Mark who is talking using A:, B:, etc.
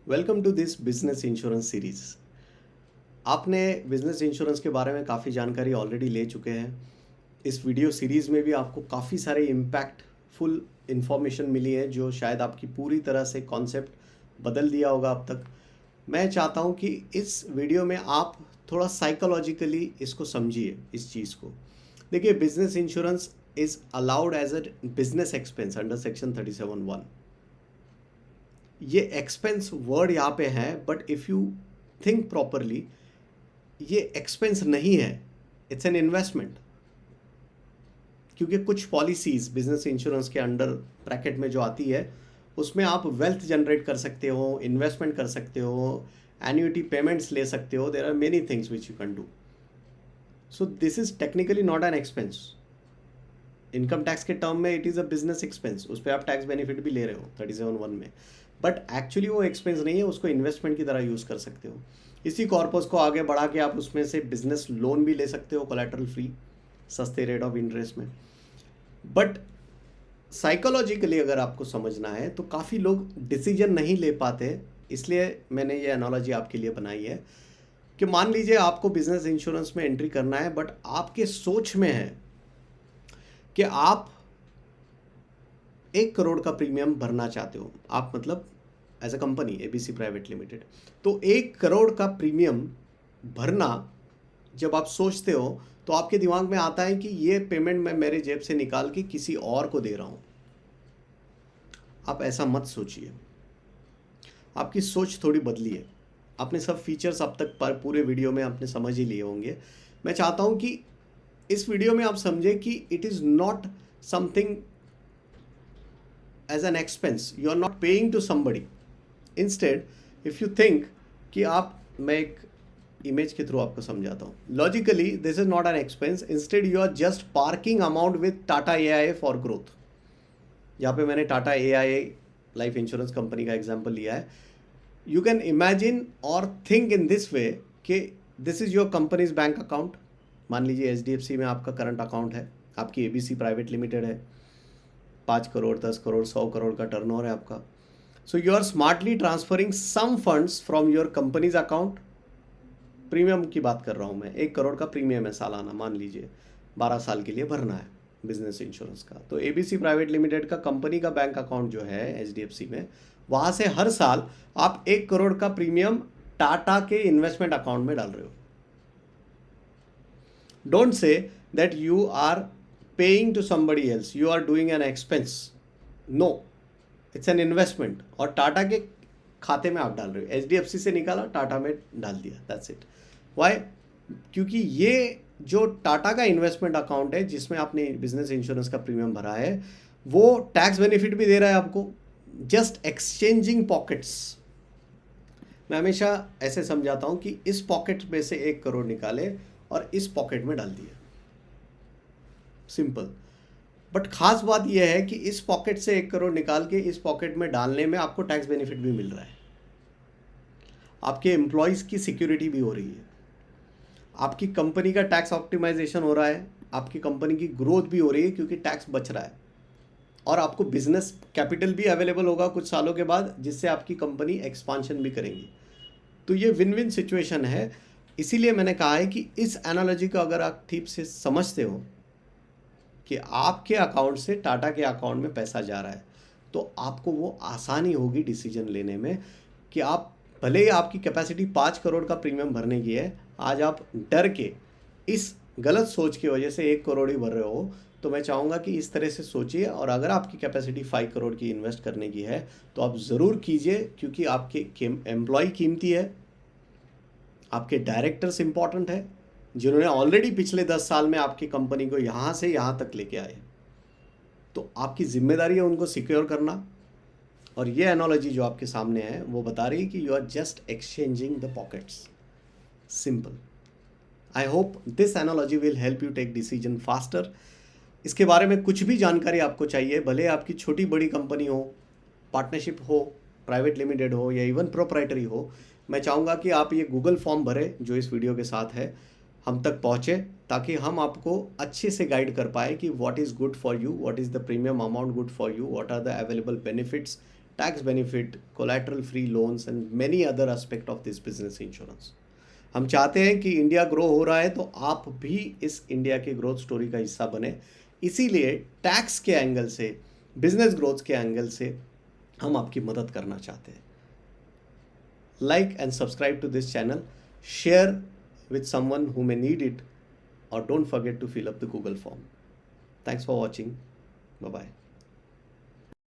A: Welcome to this business insurance series. आपने business insurance के बारे में काफ़ी जानकारी ऑलरेडी ले चुके हैं। इस वीडियो सीरीज़ में भी आपको काफ़ी सारे इम्पैक्टफुल इंफॉर्मेशन मिली है जो शायद आपकी पूरी तरह से कॉन्सेप्ट बदल दिया होगा अब तक। मैं चाहता हूं कि इस वीडियो में आप थोड़ा साइकोलॉजिकली इसको समझिए इस चीज़ को। देखिए, business insurance is allowed as a business expense under section 37(1). ये एक्सपेंस वर्ड यहाँ पे है, but if you think properly ये एक्सपेंस नहीं है, इट्स एन इन्वेस्टमेंट। क्योंकि कुछ पॉलिसीज़ बिजनेस इंश्योरेंस के अंडर ब्रैकेट में जो आती है उसमें आप वेल्थ जनरेट कर सकते हो, इन्वेस्टमेंट कर सकते हो, एन्युटी पेमेंट्स ले सकते हो। There are many things which you can do. So this is technically not an expense. Income tax के टर्म में it is a business expense, उस पर आप टैक्स बेनिफिट भी ले रहे हो 37(1) में, बट एक्चुअली वो एक्सपेंस नहीं है, उसको इन्वेस्टमेंट की तरह यूज़ कर सकते हो। इसी कॉर्पस को आगे बढ़ा के आप उसमें से बिजनेस लोन भी ले सकते हो कोलैटरल फ्री, सस्ते रेट ऑफ इंटरेस्ट में। बट साइकोलॉजिकली अगर आपको समझना है तो काफ़ी लोग डिसीजन नहीं ले पाते, इसलिए मैंने ये एनालॉजी आपके लिए बनाई है कि मान लीजिए आपको बिजनेस इंश्योरेंस में एंट्री करना है, बट आपके सोच में है कि आप 1 करोड़ का प्रीमियम भरना चाहते हो। आप मतलब as a company ABC private limited, तो 1 करोड़ का प्रीमियम भरना जब आप सोचते हो तो आपके दिमाग में आता है कि ये पेमेंट मैं मेरे जेब से निकाल के किसी और को दे रहा हूं। आप ऐसा मत सोचिए, आपकी सोच थोड़ी बदली है। आपने सब फीचर्स अब तक पर पूरे वीडियो में आपने समझ ही लिए होंगे। मैं चाहता हूं कि इस वीडियो में आप समझे कि it is not something as an expense, you are not paying to somebody. Instead if you think कि आप, मैं एक इमेज के थ्रू आपको समझाता हूँ। Logically this is not an expense, instead you are just parking amount with Tata AIA for growth. यहाँ पे मैंने Tata AIA life insurance company का एग्जाम्पल लिया है। यू कैन इमेजिन और थिंक इन दिस वे कि this is your company's bank account. मान लीजिए HDFC में आपका करंट अकाउंट है, आपकी ABC प्राइवेट लिमिटेड है, 5 करोड़ 10 करोड़ 100 करोड़ का टर्नओवर है आपका। So you are smartly transferring some funds from your company's account. Premium की बात कर रहा हूँ मैं, 1 करोड़ का प्रीमियम है सालाना, मान लीजिए 12 साल के लिए भरना है बिजनेस इंश्योरेंस का। तो ABC प्राइवेट लिमिटेड का कंपनी का बैंक अकाउंट जो है HDFC में, वहाँ से हर साल आप 1 करोड़ का प्रीमियम टाटा के इन्वेस्टमेंट अकाउंट में डाल रहे हो। Don't say that you are paying to somebody else, you are doing an expense. No, it's an investment, और टाटा के खाते में आप डाल रहे हो। HDFC से निकाला, टाटा में डाल दिया, दैट्स इट। वाई? क्योंकि ये जो टाटा का इन्वेस्टमेंट अकाउंट है जिसमें आपने बिजनेस इंश्योरेंस का प्रीमियम भरा है, वो टैक्स बेनिफिट भी दे रहा है आपको। Just exchanging pockets. मैं हमेशा ऐसे समझाता हूं कि इस पॉकेट में से 1 करोड़ निकाले और इस पॉकेट में डाल दिया, सिंपल। बट खास बात यह है कि इस पॉकेट से 1 करोड़ निकाल के इस पॉकेट में डालने में आपको टैक्स बेनिफिट भी मिल रहा है, आपके एम्प्लॉयज़ की सिक्योरिटी भी हो रही है, आपकी कंपनी का टैक्स ऑप्टिमाइजेशन हो रहा है, आपकी कंपनी की ग्रोथ भी हो रही है क्योंकि टैक्स बच रहा है, और आपको बिजनेस कैपिटल भी अवेलेबल होगा कुछ सालों के बाद, जिससे आपकी कंपनी एक्सपांशन भी करेंगी। तो ये विन विन सिचुएशन है। इसीलिए मैंने कहा है कि इस एनालॉजी को अगर आप ठीक से समझते हो कि आपके अकाउंट से टाटा के अकाउंट में पैसा जा रहा है, तो आपको वो आसानी होगी डिसीजन लेने में कि आप, भले ही आपकी कैपेसिटी 5 करोड़ का प्रीमियम भरने की है, आज आप डर के इस गलत सोच की वजह से 1 करोड़ ही भर रहे हो। तो मैं चाहूँगा कि इस तरह से सोचिए, और अगर आपकी कैपेसिटी 5 करोड़ की इन्वेस्ट करने की है तो आप ज़रूर कीजिए, क्योंकि आपके एम्प्लॉय कीमती है, आपके डायरेक्टर्स इंपॉर्टेंट है जिन्होंने ऑलरेडी पिछले 10 साल में आपकी कंपनी को यहाँ से यहाँ तक लेके आए। तो आपकी जिम्मेदारी है उनको सिक्योर करना। और ये एनालॉजी जो आपके सामने है वो बता रही है कि you are just exchanging the pockets, simple. I hope this analogy will help you take decision faster. इसके बारे में कुछ भी जानकारी आपको चाहिए, भले आपकी छोटी बड़ी कंपनी हो, पार्टनरशिप हो, प्राइवेट लिमिटेड हो, या इवन प्रोप्राइटरी हो, मैं चाहूँगा कि आप ये गूगल फॉर्म भरें जो इस वीडियो के साथ है, हम तक पहुँचे, ताकि हम आपको अच्छे से गाइड कर पाए कि what is good for you, what is the premium amount good for you, what are the available benefits, tax benefit, collateral free loans and many other aspect of this business insurance. हम चाहते हैं कि India grow हो रहा है तो आप भी इस इंडिया के ग्रोथ स्टोरी का हिस्सा बने, इसीलिए टैक्स के एंगल से, बिजनेस ग्रोथ के एंगल से हम आपकी मदद करना चाहते हैं. Like and subscribe to this channel, share with someone who may need it, or don't forget to fill up the Google form. Thanks for watching. Bye bye.